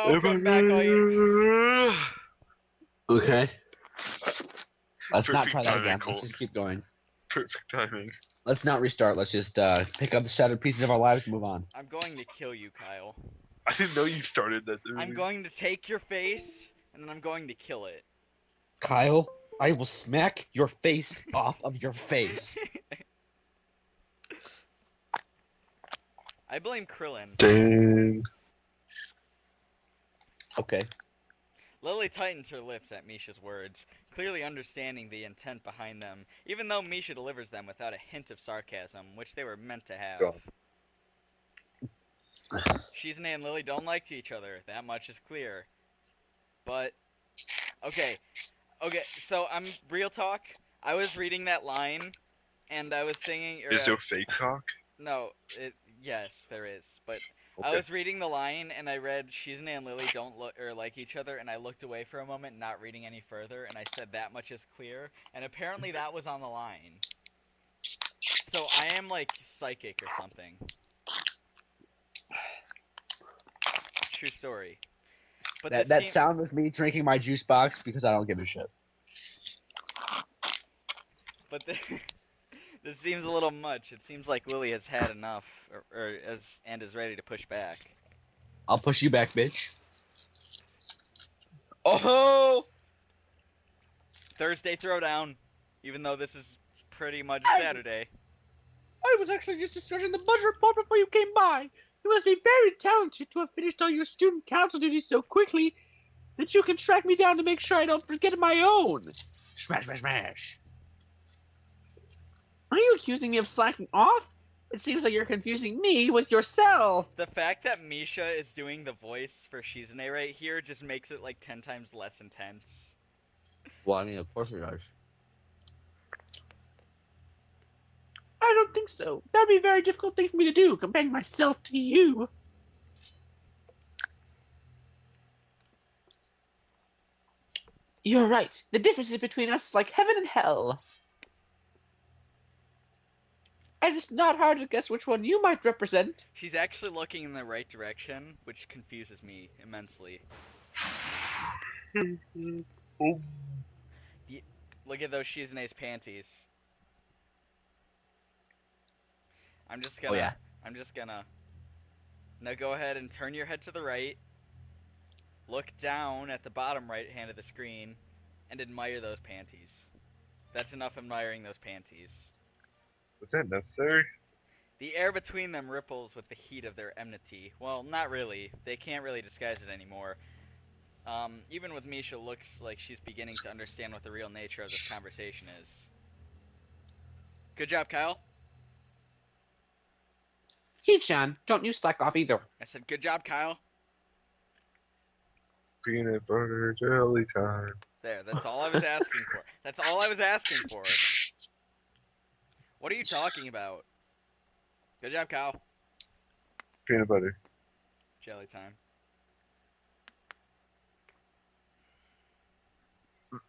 Welcome back, all you. Okay. Let's not Perfect try that timing, again. Colt. Let's just keep going. Perfect timing. Let's not restart. Let's just pick up the shattered pieces of our lives and move on. I'm going to kill you, Kyle. I didn't know you started that. I'm going to take your face, and then I'm going to kill it. Kyle, I will smack your face off of your face. I blame Krillin. Dang. Okay. Lily tightens her lips at Misha's words, clearly understanding the intent behind them, even though Misha delivers them without a hint of sarcasm, which they were meant to have. Shizune and Lily don't like each other, that much is clear. But, okay, so I'm real talk. I was reading that line, and I was singing. Is there fake talk? No, yes, there is, but. Okay. I was reading the line, and I read Shizune and Lily don't like each other, and I looked away for a moment, not reading any further, and I said that much is clear, and apparently that was on the line. So I am, like, psychic or something. True story. But That sound was me drinking my juice box because I don't give a shit. But this seems a little much. It seems like Lily has had enough, and is ready to push back. I'll push you back, bitch. Oh! Thursday throwdown, even though this is pretty much Saturday. I was actually just discharging the budget report before you came by. You must be very talented to have finished all your student council duties so quickly that you can track me down to make sure I don't forget my own. Smash, smash, smash. Are you accusing me of slacking off? It seems like you're confusing me with yourself. The fact that Misha is doing the voice for Shizune right here just makes it like 10 times less intense. Well, I mean, of course it does. I don't think so. That'd be a very difficult thing for me to do, comparing myself to you. You're right. The differences between us is like heaven and hell. And it's not hard to guess which one you might represent. She's actually looking in the right direction, which confuses me immensely. Oh. Look at those Shizune's panties. I'm just gonna. Oh, yeah. I'm just gonna. Now go ahead and turn your head to the right. Look down at the bottom right hand of the screen, and admire those panties. That's enough admiring those panties. Was that necessary? The air between them ripples with the heat of their enmity. Well, not really. They can't really disguise it anymore. Even with Misha, looks like she's beginning to understand what the real nature of this conversation is. Good job, Kyle. He-chan, don't you slack off either. I said, good job, Kyle. Peanut butter jelly time. There, that's all I was asking for. That's all I was asking for. What are you talking about? Good job, Kyle. Peanut butter. Jelly time.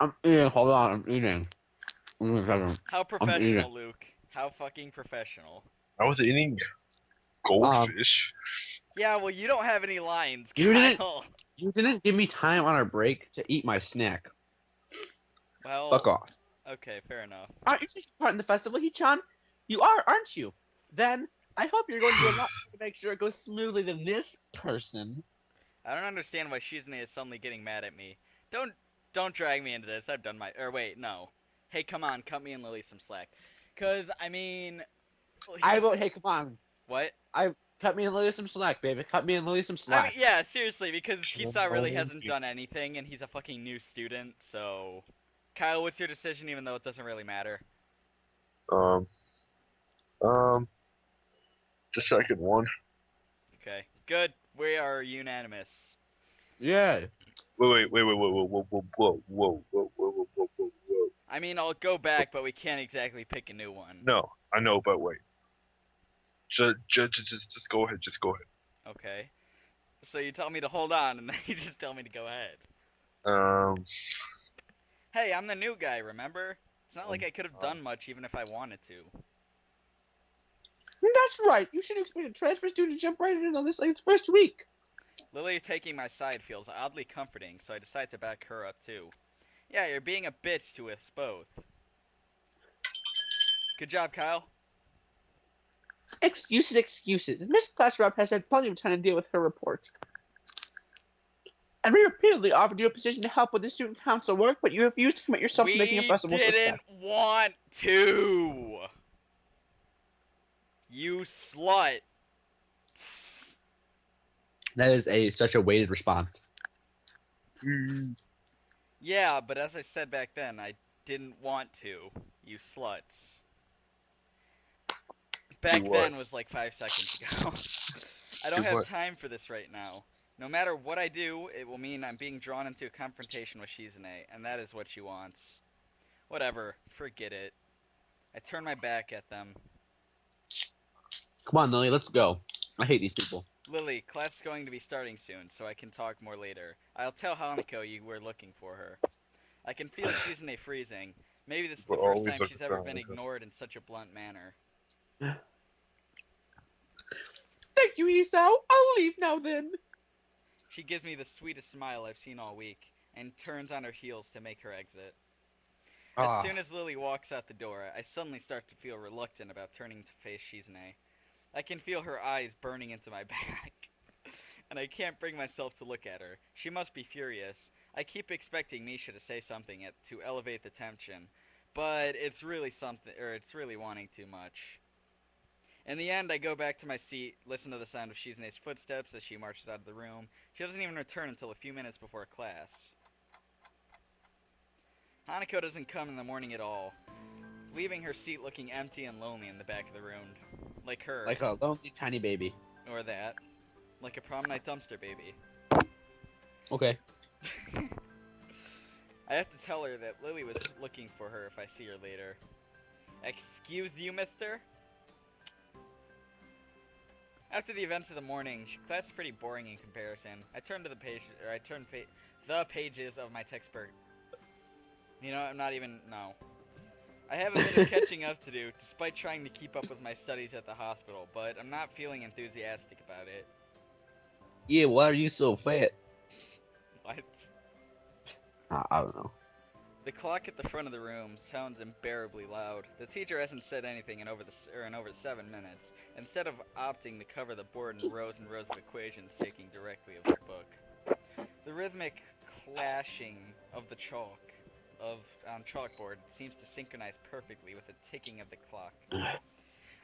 I'm eating. Hold on, I'm eating. How professional, Luke. How fucking professional. I was eating goldfish. Yeah, well, you don't have any lines, You didn't- Kyle. You didn't give me time on our break to eat my snack. Well, Fuck off. Okay, fair enough. Aren't you taking part in the festival, He-chan? You are, aren't you? Then, I hope you're going to do a lot to make sure it goes smoothly than this person. I don't understand why Shizune is suddenly getting mad at me. Don't drag me into this. I've done my... Or wait, no. Hey, come on, cut me and Lily some slack. Cause, I mean... I vote, hey, come on. What? Cut me and Lily some slack, baby. Cut me and Lily some slack. I mean, yeah, seriously, because Kisa really hasn't done anything, and he's a fucking new student, so... Kyle, what's your decision, even though it doesn't really matter? The second one. Okay, good. We are unanimous. Yeah. Whoa, whoa. I mean, I'll go back, but we can't exactly pick a new one. No, I know, but wait. Just go ahead. Just go ahead. Okay. So you tell me to hold on, and then you just tell me to go ahead. Hey, I'm the new guy, remember? It's not like I could have done much even if I wanted to. That's right. You should expect a transfer student to jump right in on this like its first week. Lily taking my side feels oddly comforting, so I decide to back her up too. Yeah, you're being a bitch to us both. Good job, Kyle. Excuses. Miss Classrop has had plenty of time to deal with her report. And we repeatedly offered you a position to help with the student council work, but you refused to commit yourself to making a We fuss of what's didn't want to. You slut. That is such a weighted response. Yeah, but as I said back then, I didn't want to. You sluts. Back then was like 5 seconds ago. I don't have time for this right now. No matter what I do, it will mean I'm being drawn into a confrontation with Shizune, and that is what she wants. Whatever, forget it. I turn my back at them. Come on, Lily, let's go. I hate these people. Lily, class is going to be starting soon, so I can talk more later. I'll tell Hanako you were looking for her. I can feel Shizune freezing. Maybe this is the first time she's ever been ignored in such a blunt manner. Thank you, Isao. I'll leave now then. She gives me the sweetest smile I've seen all week, and turns on her heels to make her exit. As soon as Lily walks out the door, I suddenly start to feel reluctant about turning to face Shizune. I can feel her eyes burning into my back, and I can't bring myself to look at her. She must be furious. I keep expecting Misha to say something to elevate the tension, but it's really wanting too much. In the end, I go back to my seat, listen to the sound of Shizune's footsteps as she marches out of the room. She doesn't even return until a few minutes before class. Hanako doesn't come in the morning at all, leaving her seat looking empty and lonely in the back of the room. Like her. Like a lonely tiny baby. Or that. Like a prom night dumpster baby. Okay. I have to tell her that Lily was looking for her if I see her later. Excuse you, mister? After the events of the morning, class is pretty boring in comparison. I turned the pages of my textbook. You know, I have a bit of catching up to do, despite trying to keep up with my studies at the hospital, but I'm not feeling enthusiastic about it. Yeah, why are you so fat? What? I don't know. The clock at the front of the room sounds unbearably loud. The teacher hasn't said anything in over 7 minutes, instead of opting to cover the board in rows and rows of equations taking directly of the book. The rhythmic clashing of the chalk on chalkboard seems to synchronize perfectly with the ticking of the clock.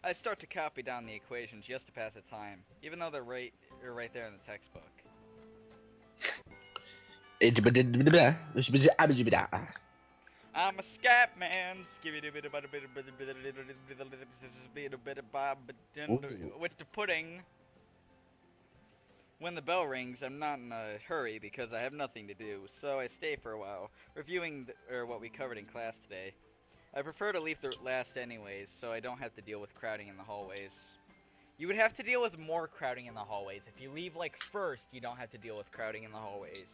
I start to copy down the equations just to pass the time, even though they're right there in the textbook. I'm a scat man. With the pudding. When the bell rings, I'm not in a hurry because I have nothing to do, so I stay for a while, reviewing what we covered in class today. I prefer to leave the last anyways, so I don't have to deal with crowding in the hallways. You would have to deal with more crowding in the hallways. If you leave, like, first, you don't have to deal with crowding in the hallways.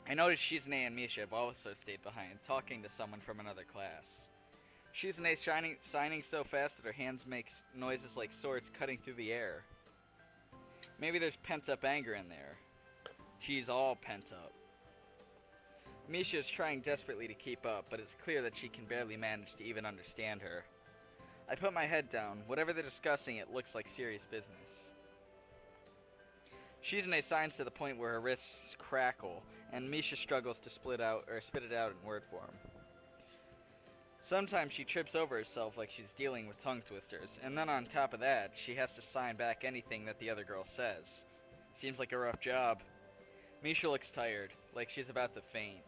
I noticed Shizune and Misha have also stayed behind, talking to someone from another class. Shizune's signing so fast that her hands make noises like swords cutting through the air. Maybe there's pent-up anger in there. She's all pent up. Misha is trying desperately to keep up, but it's clear that she can barely manage to even understand her. I put my head down. Whatever they're discussing, it looks like serious business. Shizune signs to the point where her wrists crackle, and Misha struggles to spit it out in word form. Sometimes she trips over herself like she's dealing with tongue twisters, and then on top of that, she has to sign back anything that the other girl says. Seems like a rough job. Misha looks tired, like she's about to faint.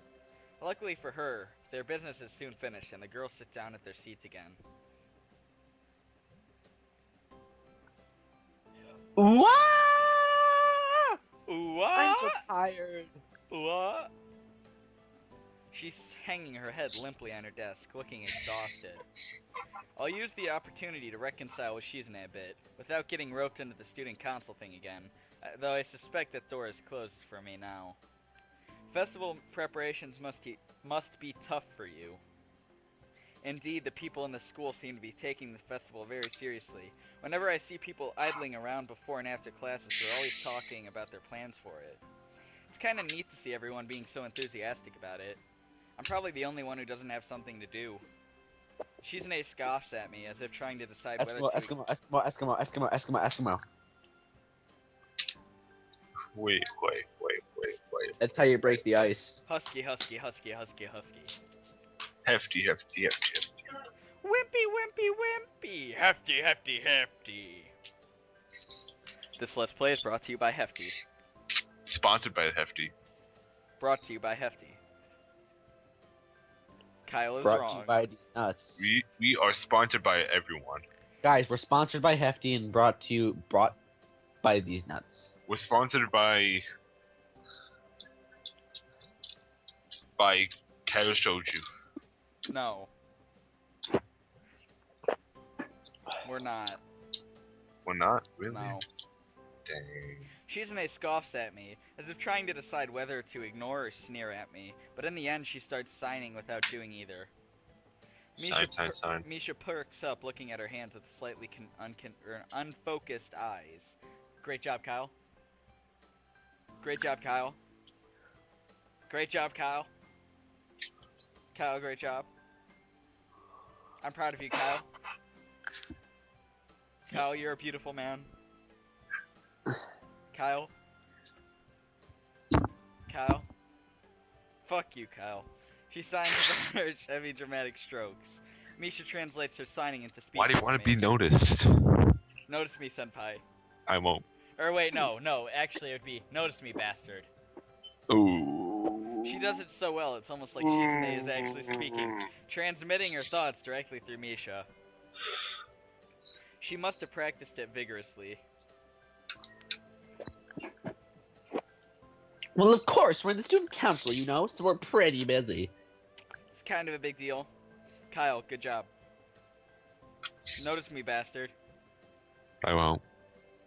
Luckily for her, their business is soon finished, and the girls sit down at their seats again. What? What? I'm so tired. What? She's hanging her head limply on her desk, looking exhausted. I'll use the opportunity to reconcile with Shizune a bit, without getting roped into the student council thing again, though I suspect that door is closed for me now. Festival preparations must be tough for you. Indeed, the people in the school seem to be taking the festival very seriously. Whenever I see people idling around before and after classes, they're always talking about their plans for it. It's kind of neat to see everyone being so enthusiastic about it. I'm probably the only one who doesn't have something to do. Shizune scoffs at me as if trying to decide whether to... Eskimo. Wait. That's how you break the ice. Husky. Hefty. Wimpy. Hefty. This Let's Play is brought to you by Hefty. Sponsored by Hefty. Brought to you by Hefty. Kyle is Brought wrong. to you by these nuts. We are sponsored by everyone. Guys, we're sponsored by Hefty and brought by these nuts. We're sponsored by Katawa Shoujo. No. We're not. We're not really. No. Dang. Shizune scoffs at me, as if trying to decide whether to ignore or sneer at me, but in the end she starts signing without doing either. Sign. Misha perks up, looking at her hands with slightly unfocused eyes. Great job, Kyle. Great job, Kyle. Kyle, great job. I'm proud of you, Kyle. Kyle, you're a beautiful man. Kyle. Fuck you, Kyle. She signs with large, heavy, dramatic strokes. Misha translates her signing into speech. Why do you for want to me. be noticed? Notice me, senpai. I won't. Or wait, no. Actually, it would be, notice me, bastard. Ooh. She does it so well, it's almost like Shizune is actually speaking, transmitting her thoughts directly through Misha. She must have practiced it vigorously. Well, of course, we're in the student council, you know, so we're pretty busy. It's kind of a big deal. Kyle, good job. Notice me, bastard. I won't.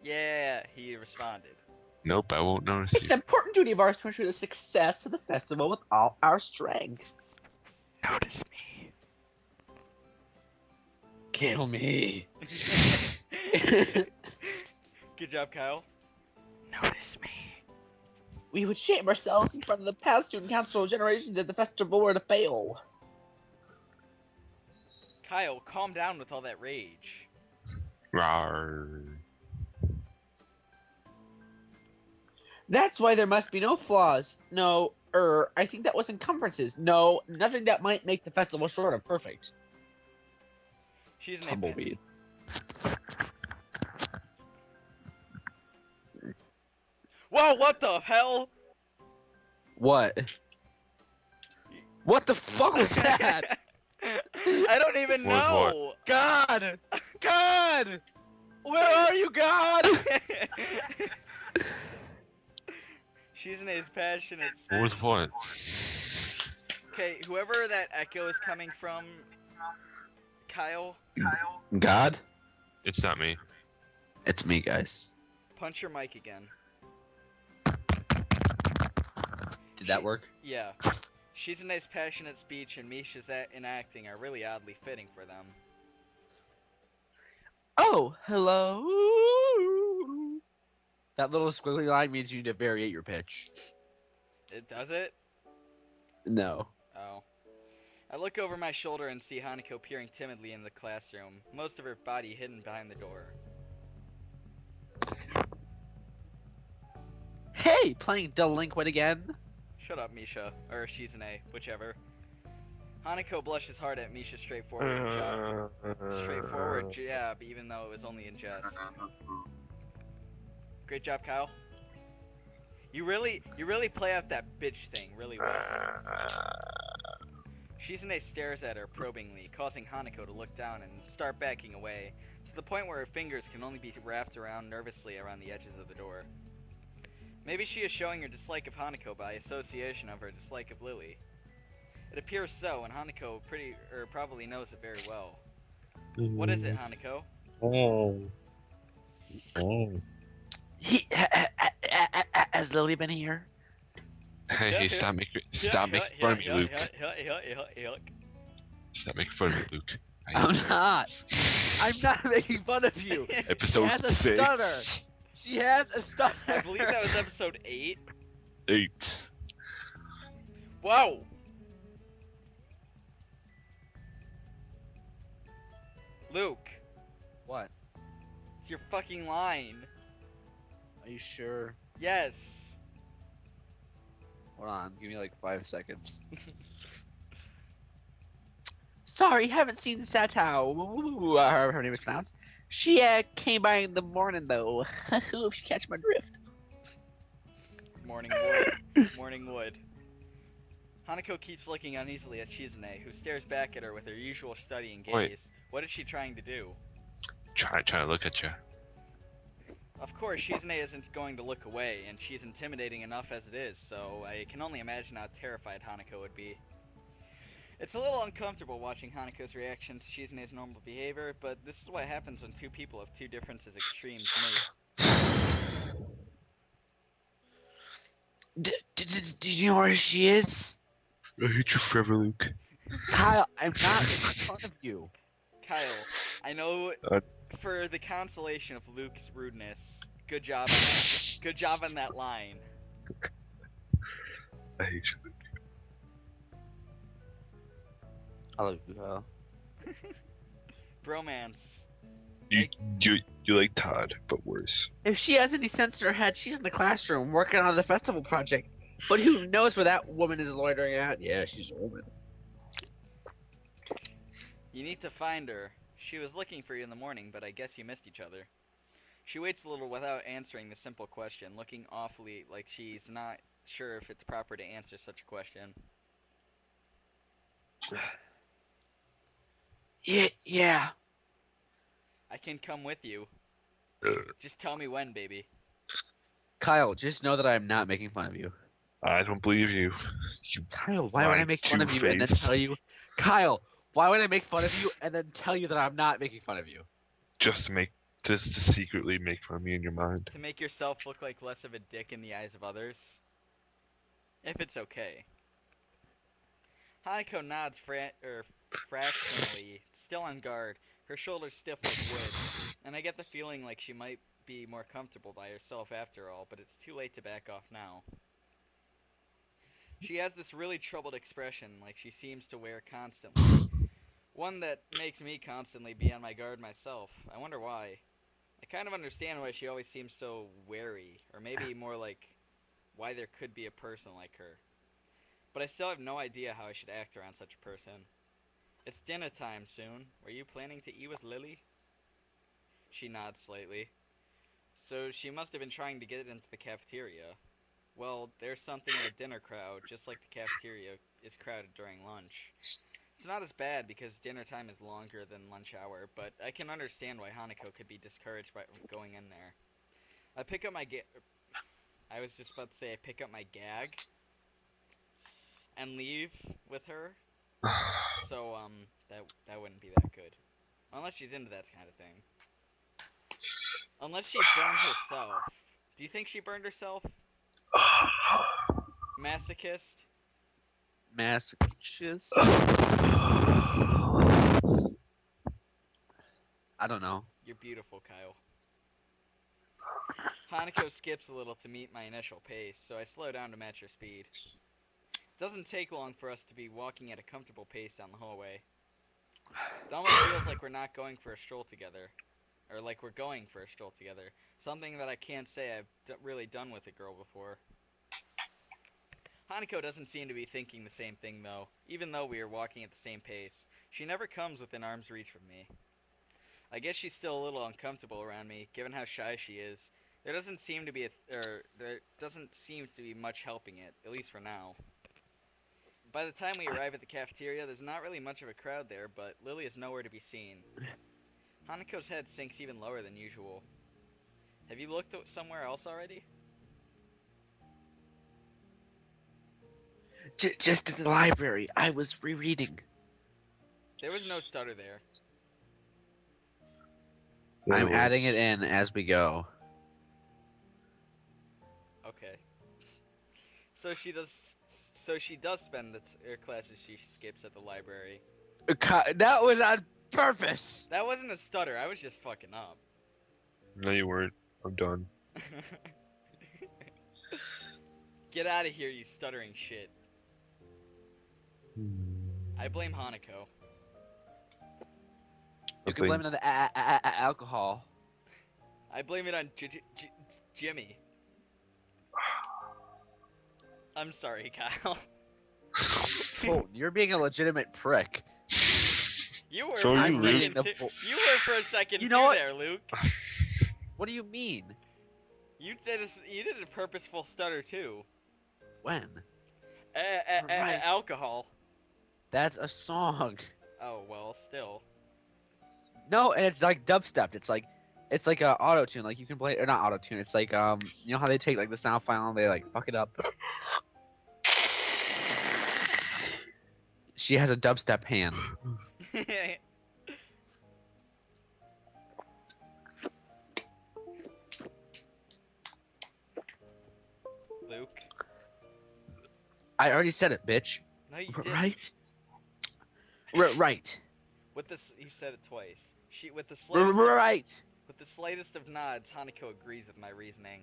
Yeah, he responded. Nope, I won't notice It's you. an important duty of ours to ensure the success of the festival with all our strength. Notice me. Kill me. Good job, Kyle. Notice me. We would shame ourselves in front of the past student council generations if the festival were to fail. Kyle, calm down with all that rage. Rawr. That's why there must be no flaws. No, I think that was encumbrances. No, nothing that might make the festival short of perfect. She's an Tumbleweed. Whoa, what the hell? What? What the fuck was that? I don't even What was know. God! God! Where are you, God? She's in his passionate What was the point? Okay, whoever that echo is coming from, Kyle, God? It's not me. It's me, guys. punch your mic again. Did that work? Yeah. She's a nice passionate speech and Misha's enacting are really oddly fitting for them. Oh, hello. That little squiggly line means you need to variate your pitch. It does it? No. Oh. I look over my shoulder and see Hanako peering timidly in the classroom, most of her body hidden behind the door. Hey, playing delinquent again? Shut up, Misha. Or Shizune, whichever. Hanako blushes hard at Misha's straightforward jab, even though it was only in jest. Great job, Kyle. You really play out that bitch thing really well. Shizune stares at her probingly, causing Hanako to look down and start backing away, to the point where her fingers can only be wrapped around nervously around the edges of the door. Maybe she is showing her dislike of Hanako by association of her dislike of Lily. It appears so, and Hanako probably knows it very well. What is it, Hanako? Has Lily been here? Hey, stop making fun of me, Luke. Stop making fun of me, Luke. I'm not making fun of you. Episode She has a 6. stutter. She has a stutter. I believe that was episode 8. 8. Whoa! Luke, What? it's your fucking line. Are you sure? Yes. Hold on, give me like 5 seconds. Sorry, haven't seen Satao. Her name is pronounced. She came by in the morning though. If you catch my drift. Morning wood. Morning wood. Hanako keeps looking uneasily at Shizune, who stares back at her with her usual studying gaze. Wait. What is she trying to do? Trying to look at you. Of course, Shizune isn't going to look away, and she's intimidating enough as it is, so I can only imagine how terrified Hanako would be. It's a little uncomfortable watching Hanako's reaction to Shizune's normal behavior, but this is what happens when two people of two differences extremes meet. Did you know where she is? I hate you forever, Luke. Kyle, I'm not making fun of you. Kyle, I know Uh. for the consolation of Luke's rudeness, good job on that, good job on that line. I hate you, Luke. I love you, Kyle. Bromance. You like Todd, but worse. If she has any sense in her head, she's in the classroom working on the festival project. But who knows where that woman is loitering at? Yeah, she's a woman. You need to find her. She was looking for you in the morning, but I guess you missed each other. She waits a little without answering the simple question, looking awfully like she's not sure if it's proper to answer such a question. Yeah. I can come with you. Ugh. Just tell me when, baby. Kyle, just know that I'm not making fun of you. I don't believe you. Kyle, why would I lying make fun of you and then two-face. tell you? Kyle, why would I make fun of you and then tell you that I'm not making fun of you? Just to secretly make fun of me in your mind. To make yourself look like less of a dick in the eyes of others. If it's okay. Hanako nods fractionally, still on guard, her shoulders stiff like wood, and I get the feeling like she might be more comfortable by herself after all, but it's too late to back off now. She has this really troubled expression, like she seems to wear constantly. One that makes me constantly be on my guard myself. I wonder why. I kind of understand why she always seems so wary, or maybe more like why there could be a person like her. But I still have no idea how I should act around such a person. It's dinner time soon. Were you planning to eat with Lily? She nods slightly. So she must have been trying to get into the cafeteria. Well, there's something in the dinner crowd, just like the cafeteria is crowded during lunch. It's not as bad because dinner time is longer than lunch hour, but I can understand why Hanako could be discouraged by going in there. I pick up my I was just about to say I pick up my gag and leave with her. So that wouldn't be that good. Unless she's into that kind of thing. Unless she burned herself. Do you think she burned herself? Masochist? Masochist? I don't know. You're beautiful, Kyle. Hanako skips a little to meet my initial pace, so I slow down to match her speed. It doesn't take long for us to be walking at a comfortable pace down the hallway. It almost feels like we're not going for a stroll together. Or like we're going for a stroll together. Something that I can't say I've really done with a girl before. Hanako doesn't seem to be thinking the same thing though, even though we are walking at the same pace. She never comes within arm's reach of me. I guess she's still a little uncomfortable around me, given how shy she is. There doesn't seem to be much helping it, at least for now. By the time we arrive at the cafeteria, there's not really much of a crowd there, but Lily is nowhere to be seen. Hanako's head sinks even lower than usual. Have you looked somewhere else already? Just at the library. I was rereading. There was no stutter there. I'm adding it in as we go. Okay. So she does So she does spend her classes she skips at the library. That was on purpose. That wasn't a stutter. I was just fucking up. No, you weren't. I'm done. Get out of here, you stuttering shit. I blame Hanako. You can blame it on the alcohol. I blame it on Jimmy. I'm sorry, Kyle. Oh, you're being a legitimate prick. You were So for a you really- second. You were for a second You know what? there, Luke. What do you mean? You did a purposeful stutter too. When? Right. Alcohol. That's a song. Oh well, still. No, and it's like dubstep. It's like a auto tune. Like you can play, or not auto tune. It's like you know how they take like the sound file and they like fuck it up. She has a dubstep hand. Luke. I already said it, bitch. No, you didn't. Right? Right. With this, you said it twice. With the slightest. Right. With the slightest of nods, Hanako agrees with my reasoning.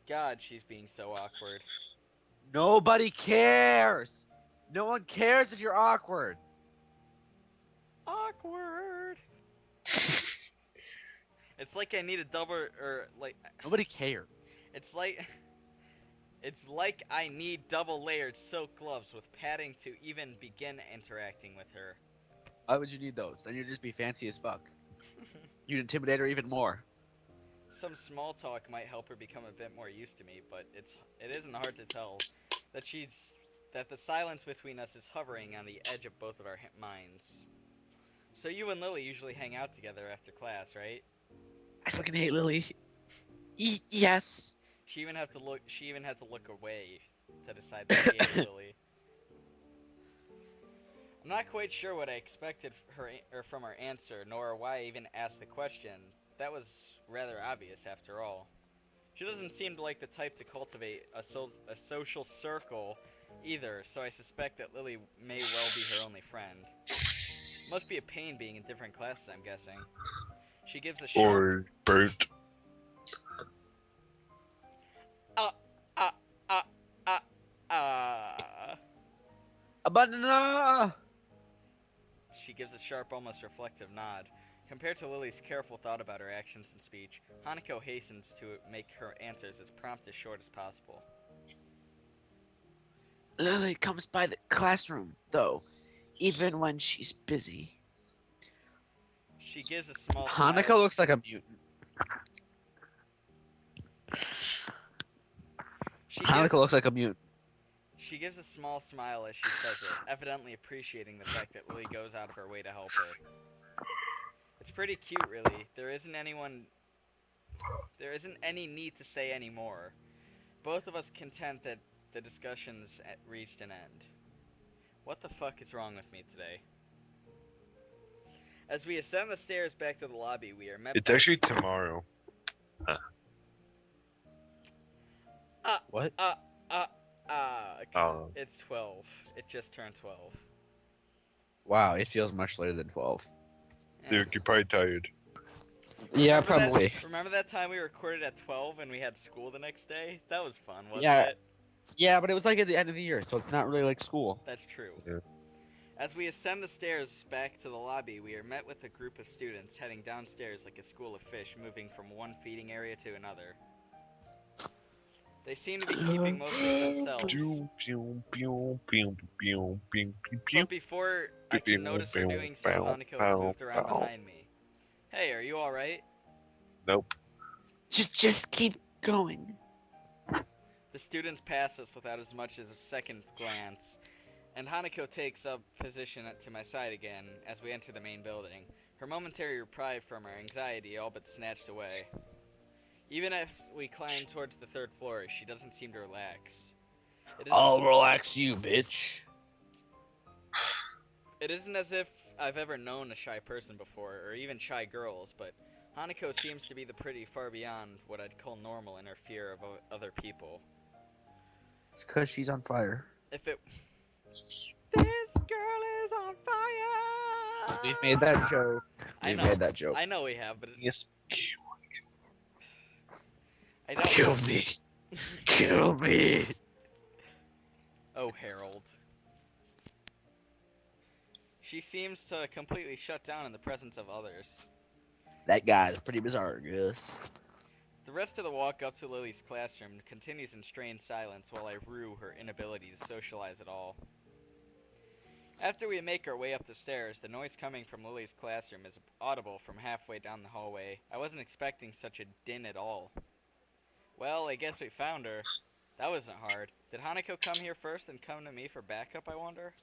God, she's being so awkward. Nobody cares. No one cares if you're awkward. Awkward. It's like I need a double, or like. Nobody cares. It's like I need double-layered silk gloves with padding to even begin interacting with her. Why would you need those? Then you'd just be fancy as fuck. You'd intimidate her even more. Some small talk might help her become a bit more used to me, but it isn't hard to tell that the silence between us is hovering on the edge of both of our minds. So you and Lily usually hang out together after class, right? I fucking hate Lily. Yes. She even had to look away to decide that she hated Lily. I'm not quite sure what I expected from her answer, nor why I even asked the question. That was rather obvious, after all. She doesn't seem like the type to cultivate a social circle either, so I suspect that Lily may well be her only friend. Must be a pain being in different classes, I'm guessing. She gives a sharp... Or burnt. A banana! She gives a sharp, almost reflective nod. Compared to Lily's careful thought about her actions and speech, Hanako hastens to make her answers as prompt as short as possible. Lily comes by the classroom, though, even when she's busy. She gives a small Hanako smile. looks like a mutant. Hanako looks like a mutant. She gives a small smile as she says it, evidently appreciating the fact that Lily goes out of her way to help her. It's pretty cute, really. There isn't any need to say any more. Both of us content that the discussion's reached an end. What the fuck is wrong with me today? As we ascend the stairs back to the lobby, we are met It's by... actually tomorrow. What? It's 12. It just turned 12. Wow, it feels much later than 12. Dude, you're probably tired. Yeah, Remember that- probably. Remember that time we recorded at 12 and we had school the next day? That was fun, wasn't Yeah. it? Yeah, but it was like at the end of the year, so it's not really like school. That's true. Yeah. As we ascend the stairs back to the lobby, we are met with a group of students heading downstairs like a school of fish, moving from one feeding area to another. They seem to be keeping mostly to themselves. But before I can notice her doing so, Hanako's moved around behind me. Hey, are you alright? Nope. Just keep going. The students pass us without as much as a second glance, and Hanako takes up position to my side again as we enter the main building, her momentary reprieve from her anxiety all but snatched away. Even as we climb towards the third floor, she doesn't seem to relax. I'll relax you, bitch. It isn't as if I've ever known a shy person before, or even shy girls, but Hanako seems to be pretty far beyond what I'd call normal in her fear of other people. It's because she's on fire. If it... This girl is on fire! We've made that joke. I know. Made that joke. I know we have, but it's... Yes. I don't... Kill me. Kill me. Oh, Harold. She seems to completely shut down in the presence of others. That guy's pretty bizarre, Gus. The rest of the walk up to Lily's classroom continues in strained silence while I rue her inability to socialize at all. After we make our way up the stairs, the noise coming from Lily's classroom is audible from halfway down the hallway. I wasn't expecting such a din at all. Well, I guess we found her. That wasn't hard. Did Hanako come here first and come to me for backup, I wonder?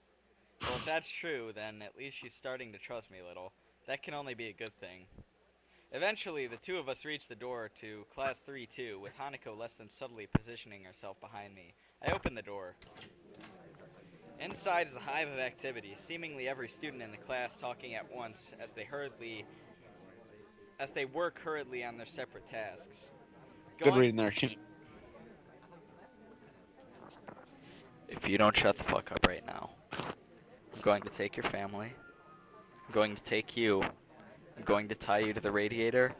Well, if that's true, then at least she's starting to trust me a little. That can only be a good thing. Eventually, the two of us reach the door to Class 3-2, with Hanako less than subtly positioning herself behind me. I open the door. Inside is a hive of activity, seemingly every student in the class talking at once as they work hurriedly on their separate tasks. Good reading there, Chin. If you don't shut the fuck up right now, I'm going to take your family. I'm going to take you. I'm going to tie you to the radiator,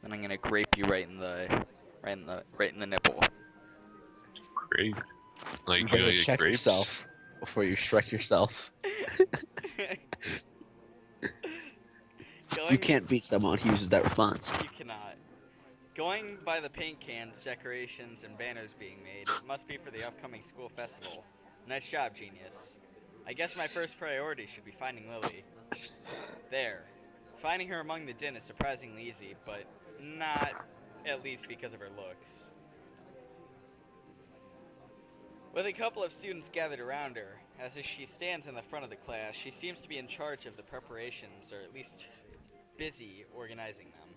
and I'm going to grape you right in the nipple. Grape. Like, You better you check grapes? yourself before you Shrek yourself. You can't beat someone who uses that response. You cannot. Going by the paint cans, decorations, and banners being made, it must be for the upcoming school festival. Nice job, genius. I guess my first priority should be finding Lily. There. Finding her among the din is surprisingly easy, but not at least because of her looks. With a couple of students gathered around her, as she stands in the front of the class, she seems to be in charge of the preparations, or at least busy organizing them.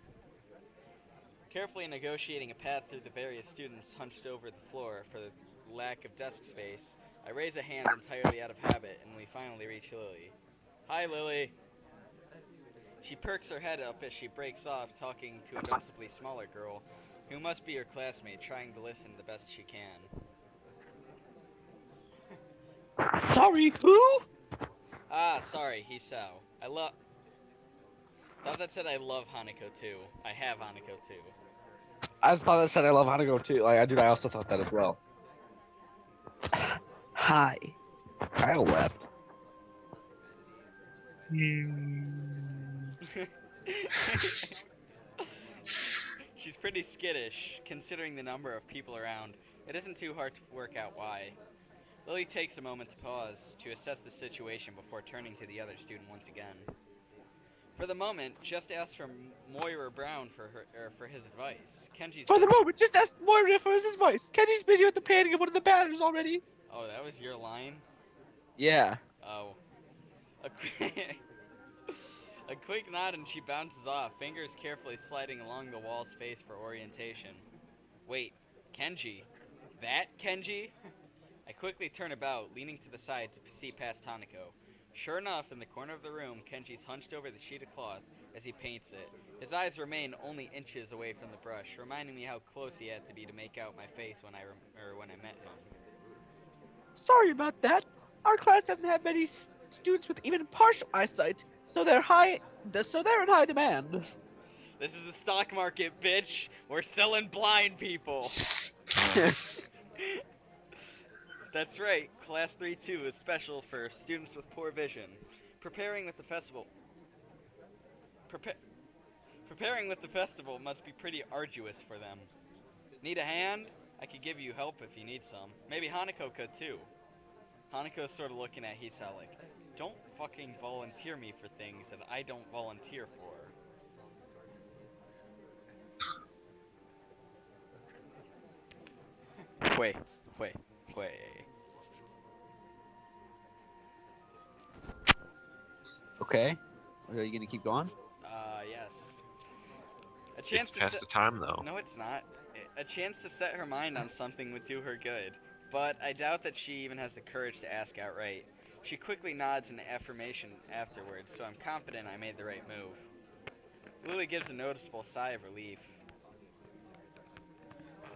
Carefully negotiating a path through the various students hunched over the floor for the lack of desk space, I raise a hand entirely out of habit, and we finally reach Lily. Hi, Lily. She perks her head up as she breaks off, talking to a noticeably smaller girl, who must be her classmate, trying to listen the best she can. Sorry, who? Ah, sorry, Hisao. Thought that said I love Hanako too. I have Hanako too. I thought that said I love Hanako too. Like, I also thought that as well. Hi. Kyle left. She's pretty skittish, considering the number of people around. It isn't too hard to work out why. Lily takes a moment to pause, to assess the situation before turning to the other student once again. For the moment, just ask from Moira Brown for his advice. Kenji's For the busy- moment, just ask Moira for his advice. Kenji's busy with the painting of one of the banners already. Oh, that was your line? Yeah. Oh. A quick nod and she bounces off, fingers carefully sliding along the wall's face for orientation. Wait, Kenji? That Kenji? I quickly turn about, leaning to the side to see past Hanako. Sure enough, in the corner of the room, Kenji's hunched over the sheet of cloth as he paints it. His eyes remain only inches away from the brush, reminding me how close he had to be to make out my face when I met him. Sorry about that. Our class doesn't have many students with even partial eyesight, so they're in high demand. This is the stock market, bitch. We're selling blind people. That's right. Class 3-2 is special for students with poor vision. Preparing with the festival must be pretty arduous for them. Need a hand? I could give you help if you need some. Maybe Hanako could too. Hanako's sort of looking at Hisao like, don't fucking volunteer me for things that I don't volunteer for. Wait. Okay. Are you gonna keep going? Yes. A chance It's past the time, though. No, it's not. A chance to set her mind on something would do her good, but I doubt that she even has the courage to ask outright. She quickly nods in affirmation afterwards, so I'm confident I made the right move. Lily gives a noticeable sigh of relief.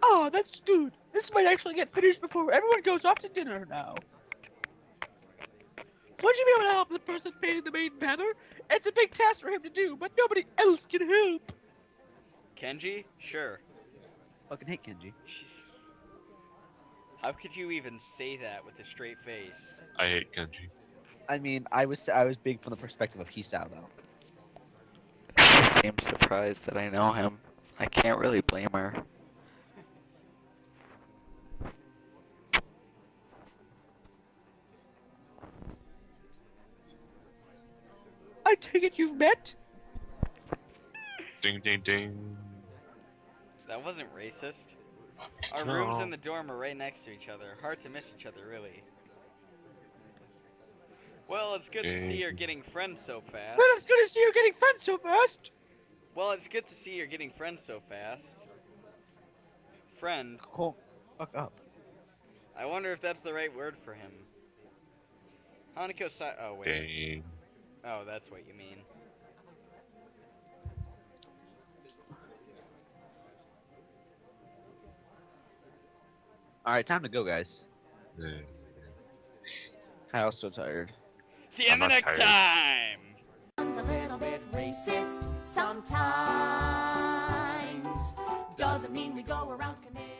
Oh, that's good. This might actually get finished before everyone goes off to dinner now. Would you be able to help the person painting the main banner? It's a big task for him to do, but nobody else can help. Kenji? Sure. Fucking hate Kenji. How could you even say that with a straight face? I hate Kenji. I mean, I was big from the perspective of Hisao though. She seems surprised that I know him. I can't really blame her. I take it you've met? Ding ding ding. That wasn't racist. Our rooms in the dorm are right next to each other. Hard to miss each other, really. Well, it's good to see you're getting friends so fast. Well, it's good to see you getting friends so fast. Well, it's good to see you're getting friends so fast. Friend. Oh, fuck up. I wonder if that's the right word for him. Hanako oh, wait. Dang. Oh, that's what you mean. Alright, time to go, guys. Yeah. I was so tired. See you I'm the not next tired. time! A little bit racist sometimes. Doesn't mean we go around connecting.